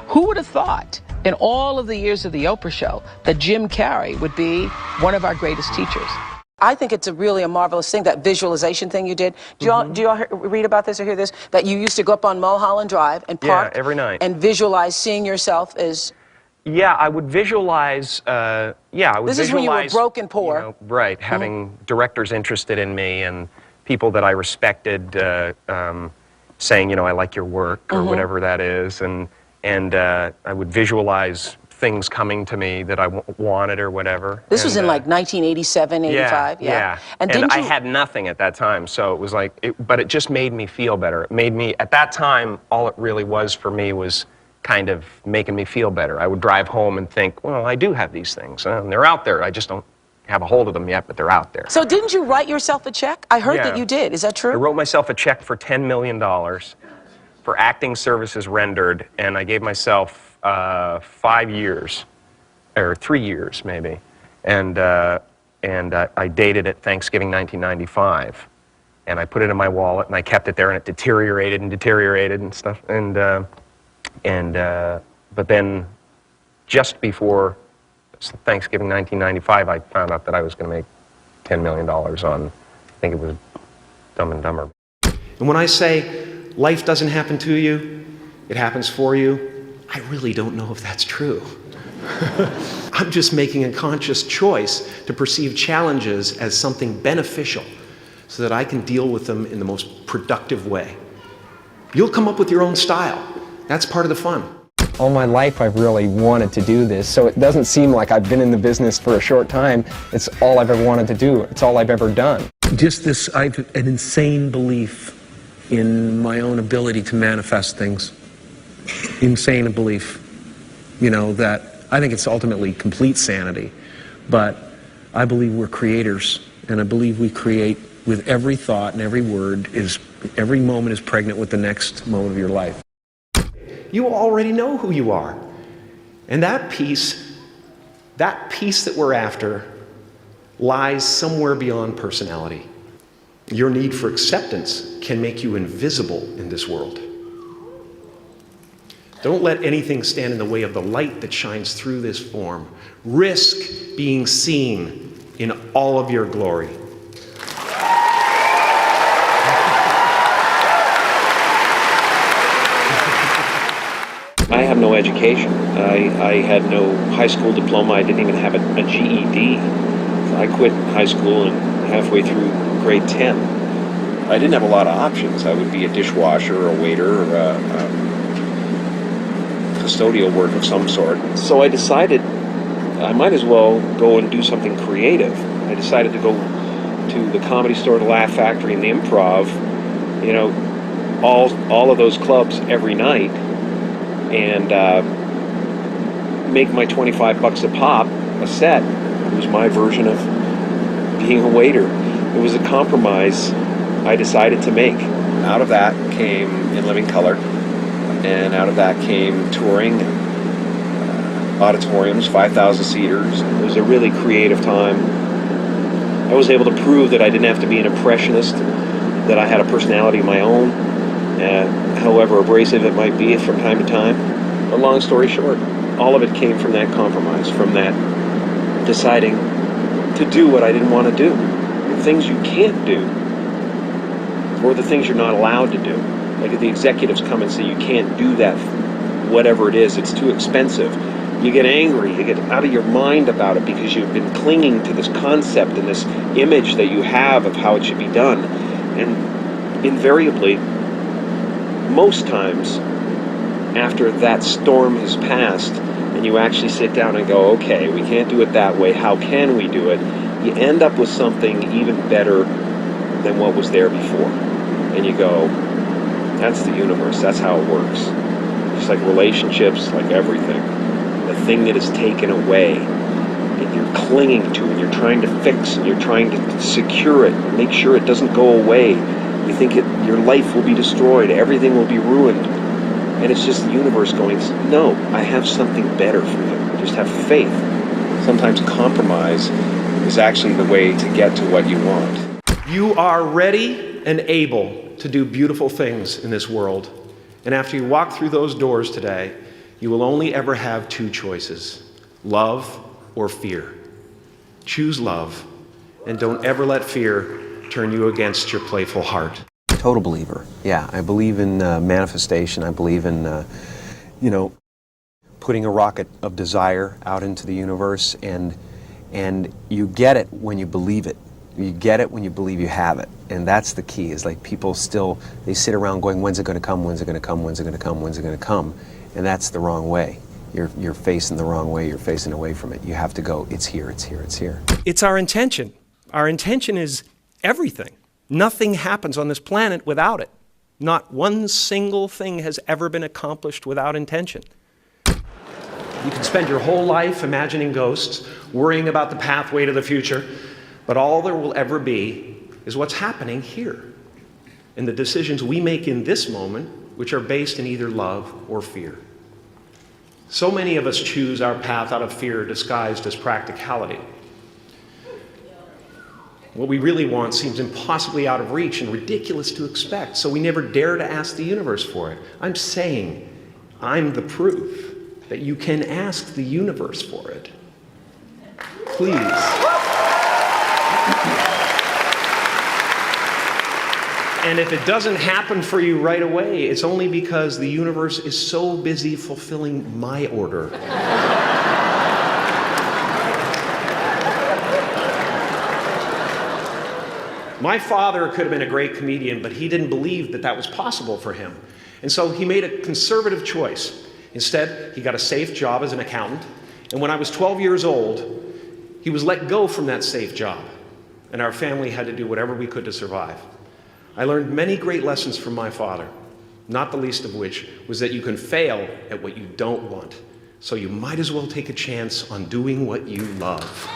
Who would have thought in all of the years of the Oprah show that Jim Carrey would be one of our greatest teachers? I think it's really a marvelous thing, that visualization thing you did. Do y'all read about this or hear this? That you used to go up on Mulholland Drive and park every night and visualize seeing yourself as... Yeah, I would visualize, This is when you were broke and poor. You know, right, having directors interested in me and people that I respected saying, you know, I like your work or whatever that is. And I would visualize things coming to me that I wanted or whatever. This was in like 1987, 85? Yeah. And I had nothing at that time, so it was like, but it just made me feel better. It made me, at that time, all it really was for me was kind of making me feel better. I would drive home and think, well, I do have these things, and they're out there. I just don't have a hold of them yet, but they're out there. So didn't you write yourself a check? I heard that you did. Is that true? I wrote myself a check for $10 million for acting services rendered, and I gave myself 5 years, or 3 years maybe, and I dated it Thanksgiving 1995, and I put it in my wallet, and I kept it there, and it deteriorated and stuff, but then just before Thanksgiving 1995, I found out that I was going to make $10 million on, I think it was Dumb and Dumber. And when I say life doesn't happen to you, it happens for you, I really don't know if that's true. I'm just making a conscious choice to perceive challenges as something beneficial so that I can deal with them in the most productive way. You'll come up with your own style. That's part of the fun. All my life I've really wanted to do this, so it doesn't seem like I've been in the business for a short time. It's all I've ever wanted to do. It's all I've ever done. Just this, I've an insane belief in my own ability to manifest things. Insane belief. You know, that I think it's ultimately complete sanity, but I believe we're creators, and I believe we create with every thought and every word. Every moment is pregnant with the next moment of your life. You already know who you are. And that peace that we're after lies somewhere beyond personality. Your need for acceptance can make you invisible in this world. Don't let anything stand in the way of the light that shines through this form. Risk being seen in all of your glory. I have no education. I had no high school diploma. I didn't even have a GED. So I quit high school and halfway through grade 10. I didn't have a lot of options. I would be a dishwasher or a waiter or a custodial work of some sort. So I decided I might as well go and do something creative. I decided to go to the Comedy Store, the Laugh Factory, and the Improv, you know, all of those clubs every night, and make my $25 a pop a set. It was my version of being a waiter. It was a compromise I decided to make. Out of that came In Living Color, and out of that came touring, auditoriums, 5,000 seaters. It was a really creative time. I was able to prove that I didn't have to be an impressionist, that I had a personality of my own, however abrasive it might be from time to time. But long story short, all of it came from that compromise, from that deciding to do what I didn't want to do. The things you can't do, or the things you're not allowed to do. Like if the executives come and say you can't do that, whatever it is, it's too expensive. You get angry, you get out of your mind about it because you've been clinging to this concept and this image that you have of how it should be done. And invariably, most times, after that storm has passed, and you actually sit down and go, okay, we can't do it that way, how can we do it? You end up with something even better than what was there before. And you go, that's the universe, that's how it works. Just like relationships, like everything. The thing that is taken away, and you're clinging to, and you're trying to fix, and you're trying to secure it, and make sure it doesn't go away. You think your life will be destroyed, everything will be ruined. And it's just the universe going, no, I have something better for you. Just have faith. Sometimes compromise is actually the way to get to what you want. You are ready and able to do beautiful things in this world. And after you walk through those doors today, You will only ever have two choices, love or fear. Choose love, and don't ever let fear turn you against your playful heart. Total believer. Yeah, I believe in manifestation. I believe in, putting a rocket of desire out into the universe, and you get it when you believe it. You get it when you believe you have it, and that's the key. Is like people still, they sit around going, when's it going to come? When's it going to come? When's it going to come? When's it going to come? And that's the wrong way. You're facing the wrong way. You're facing away from it. You have to go, it's here, it's here, it's here. It's our intention. Our intention is everything. Nothing happens on this planet without it. Not one single thing has ever been accomplished without intention. You can spend your whole life imagining ghosts, worrying about the pathway to the future, but all there will ever be is what's happening here, and the decisions we make in this moment, which are based in either love or fear. So many of us choose our path out of fear disguised as practicality. What we really want seems impossibly out of reach and ridiculous to expect, so we never dare to ask the universe for it. I'm saying I'm the proof that you can ask the universe for it. Please. And if it doesn't happen for you right away, it's only because the universe is so busy fulfilling my order. My father could have been a great comedian, but he didn't believe that that was possible for him. And so he made a conservative choice. Instead, he got a safe job as an accountant. And when I was 12 years old, he was let go from that safe job. And our family had to do whatever we could to survive. I learned many great lessons from my father, not the least of which was that you can fail at what you don't want. So you might as well take a chance on doing what you love.